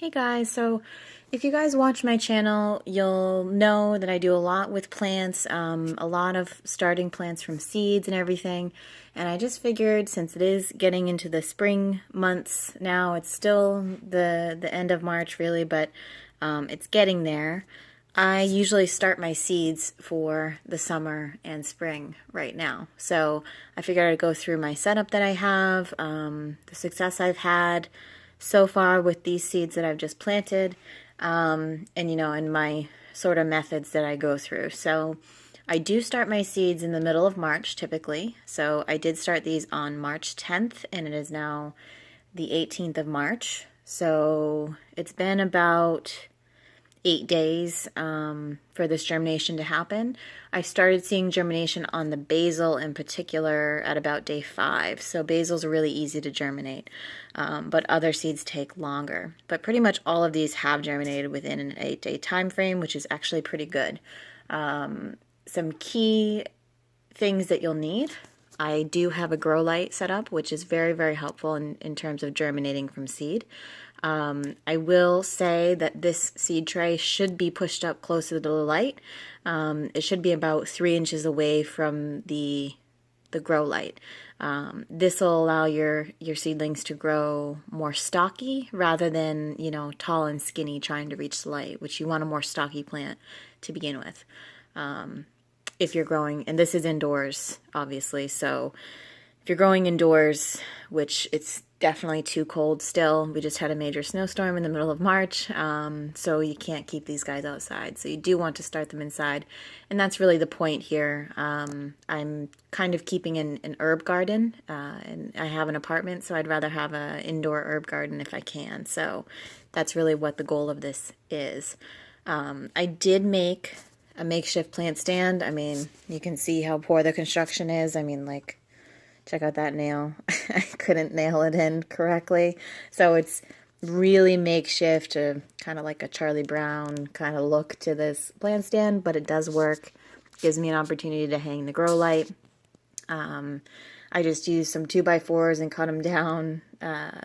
Hey guys, so if you guys watch my channel, you'll know that I do a lot with plants, a lot of starting plants from seeds and everything. And I just figured since it is getting into the spring months now, it's still the end of March really, but it's getting there. I usually start my seeds for the summer and spring right now. So I figured I'd go through my setup that I have, the success I've had so far with these seeds that I've just planted, and and my sort of methods that I go through. So I do start my seeds in the middle of March typically. So I did start these on March 10th, and it is now the 18th of March. So it's been about 8 days for this germination to happen. I started seeing germination on the basil in particular at about day 5. So basils are really easy to germinate, but other seeds take longer. But pretty much all of these have germinated within an 8-day time frame, which is actually pretty good. Some key things that you'll need. I do have a grow light set up, which is very, very helpful in terms of germinating from seed. I will say that this seed tray should be pushed up closer to the light. It should be about 3 inches away from the grow light. This will allow your seedlings to grow more stocky rather than, tall and skinny trying to reach the light, which you want a more stocky plant to begin with. If you're growing, and this is indoors, obviously, so if you're growing indoors, which it's definitely too cold still, we just had a major snowstorm in the middle of March, so you can't keep these guys outside. So you do want to start them inside, and that's really the point here. I'm kind of keeping an herb garden, and I have an apartment, so I'd rather have an indoor herb garden if I can. So that's really what the goal of this is. I did make a makeshift plant stand. I mean, you can see how poor the construction is. I mean, like, check out that nail. I couldn't nail it in correctly. So it's really makeshift, kind of like a Charlie Brown kind of look to this plant stand, but it does work. Gives me an opportunity to hang the grow light. I just used some 2x4s and cut them down,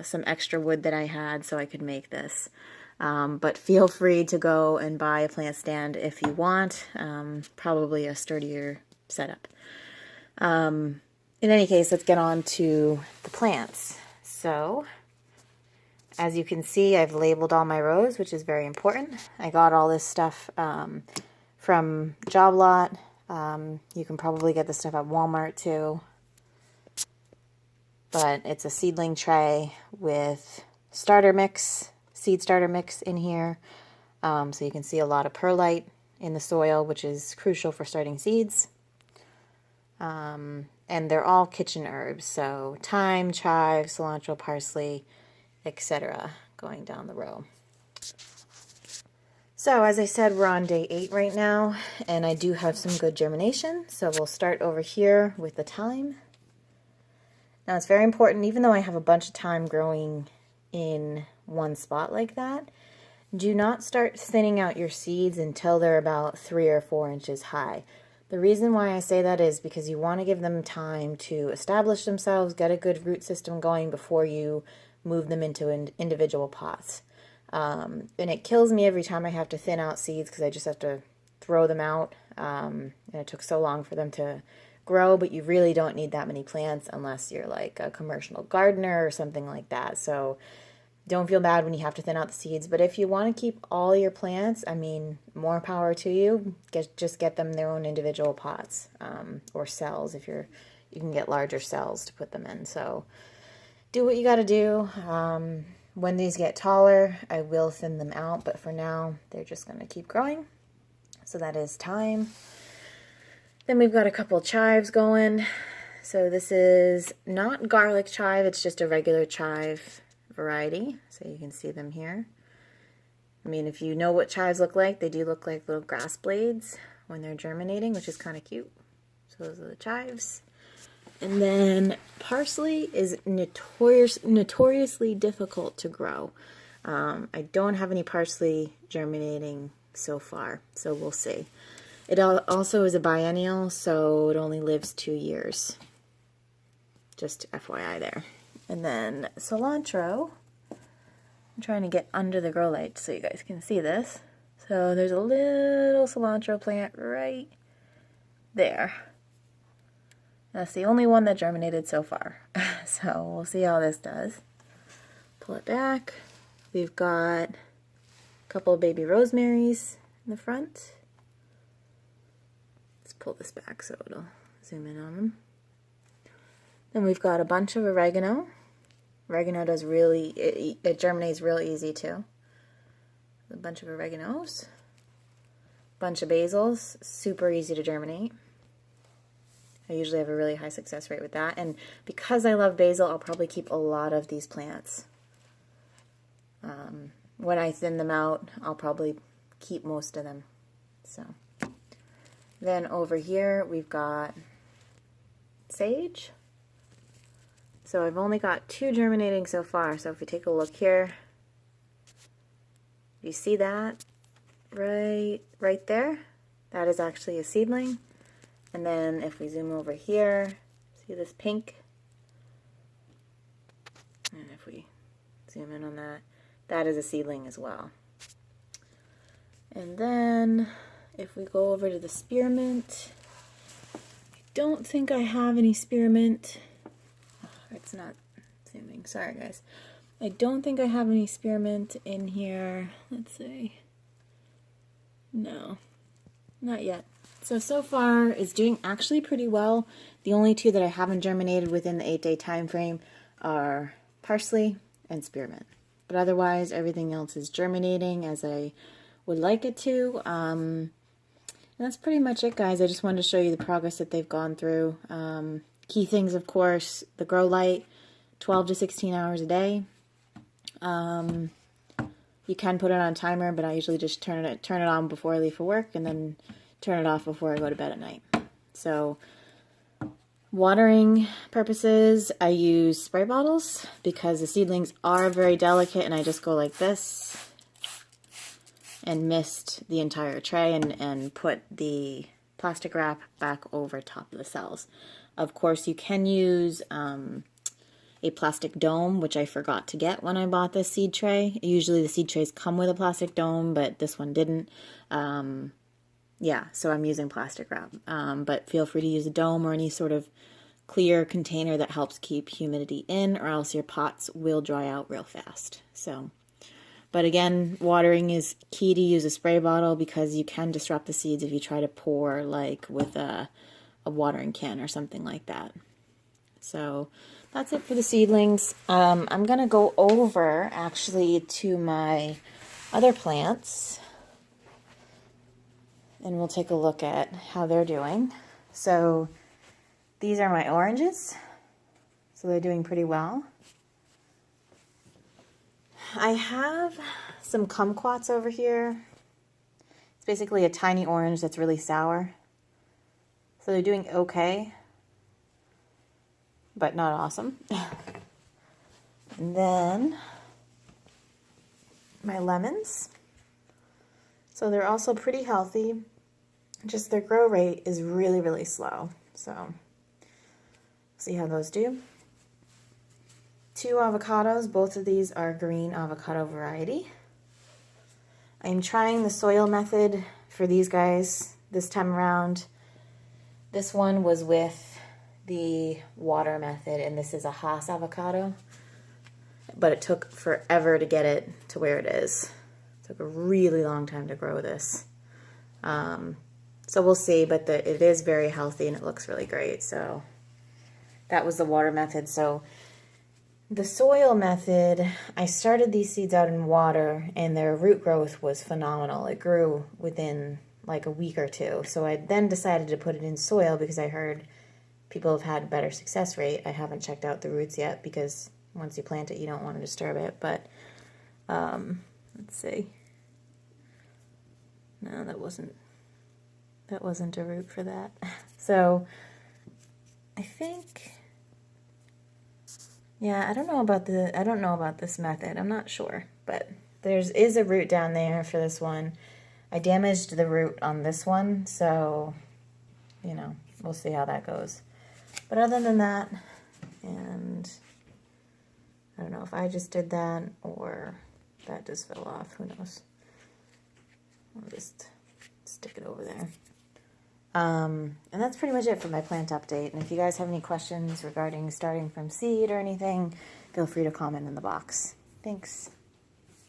some extra wood that I had so I could make this. But feel free to go and buy a plant stand if you want, probably a sturdier setup. In any case, let's get on to the plants. So, as you can see, I've labeled all my rows, which is very important. I got all this stuff from Job Lot. You can probably get this stuff at Walmart too. But it's a seedling tray with starter mix, seed starter mix in here. So you can see a lot of perlite in the soil, which is crucial for starting seeds. And they're all kitchen herbs, so thyme, chive, cilantro, parsley, etc. going down the row. So as I said, we're on day 8 right now, and I do have some good germination. So we'll start over here with the thyme. Now it's very important, even though I have a bunch of thyme growing in one spot like that, do not start thinning out your seeds until they're about 3 or 4 inches high. The reason why I say that is because you want to give them time to establish themselves, get a good root system going before you move them into individual pots. And it kills me every time I have to thin out seeds because I just have to throw them out. And it took so long for them to grow, but you really don't need that many plants unless you're like a commercial gardener or something like that. So don't feel bad when you have to thin out the seeds, but if you want to keep all your plants, I mean, more power to you. Just get them their own individual pots, or cells if you can get larger cells to put them in. So do what you got to do. When these get taller, I will thin them out, but for now, they're just going to keep growing. So that is thyme. Then we've got a couple chives going. So this is not garlic chive, it's just a regular chive variety, so you can see them here. I mean, if you know what chives look like, they do look like little grass blades when they're germinating, which is kind of cute. So those are the chives. And then parsley is notoriously difficult to grow. I don't have any parsley germinating so far, so we'll see. It also is a biennial, so it only lives 2 years. Just FYI there. And then cilantro I'm trying to get under the grow light so you guys can see this. So there's a little cilantro plant right there. That's the only one that germinated so far. So we'll see how this does. Pull it back. We've got a couple of baby rosemaries in the front. Let's pull this back so it'll zoom in on them. Then we've got a bunch of oregano. Oregano does really, it germinates real easy too. A bunch of oreganos. Bunch of basils, super easy to germinate. I usually have a really high success rate with that. And because I love basil, I'll probably keep a lot of these plants. When I thin them out, I'll probably keep most of them. So then over here, we've got sage. So I've only got 2 germinating so far. So if we take a look here, you see that right there? That is actually a seedling. And then if we zoom over here, see this pink? And if we zoom in on that, that is a seedling as well. And then if we go over to the spearmint, I don't think I have any spearmint. Oh, it's not zooming. Sorry, guys. I don't think I have any spearmint in here. Let's see. No, not yet. So far it's doing actually pretty well. The only 2 that I haven't germinated within the 8-day time frame are parsley and spearmint. But otherwise, everything else is germinating as I would like it to. And that's pretty much it, guys. I just wanted to show you the progress that they've gone through. Key things, of course, the grow light, 12 to 16 hours a day. You can put it on a timer, but I usually just turn it on before I leave for work and then turn it off before I go to bed at night. So watering purposes, I use spray bottles because the seedlings are very delicate, and I just go like this and mist the entire tray and put the plastic wrap back over top of the cells. Of course, you can use a plastic dome, which I forgot to get when I bought this seed tray. Usually the seed trays come with a plastic dome, but this one didn't. Yeah, so I'm using plastic wrap. But feel free to use a dome or any sort of clear container that helps keep humidity in, or else your pots will dry out real fast. So, but again, watering is key to use a spray bottle because you can disrupt the seeds if you try to pour like with a watering can or something like that. So that's it for the seedlings. I'm going to go over actually to my other plants and we'll take a look at how they're doing. So these are my oranges. So they're doing pretty well. I have some kumquats over here. It's basically a tiny orange that's really sour. So they're doing okay, but not awesome. And then my lemons. So they're also pretty healthy, just their grow rate is really, really slow. So see how those do. 2 avocados, both of these are green avocado variety. I'm trying the soil method for these guys this time around. This one was with the water method, and this is a Hass avocado, but it took forever to get it to where it is. It took a really long time to grow this. So we'll see, but it is very healthy and it looks really great. So that was the water method. So the soil method, I started these seeds out in water and their root growth was phenomenal. It grew within like a week or 2. So I then decided to put it in soil because I heard people have had better success rate. I haven't checked out the roots yet because once you plant it, you don't want to disturb it. But let's see. No, that wasn't a root for that. So I think, yeah, I don't know about this method. I'm not sure, but there is a root down there for this one. I damaged the root on this one, so you know, we'll see how that goes. But other than that, and I don't know if I just did that or that just fell off. Who knows? I'll just stick it over there. And that's pretty much it for my plant update. And if you guys have any questions regarding starting from seed or anything, feel free to comment in the box. Thanks.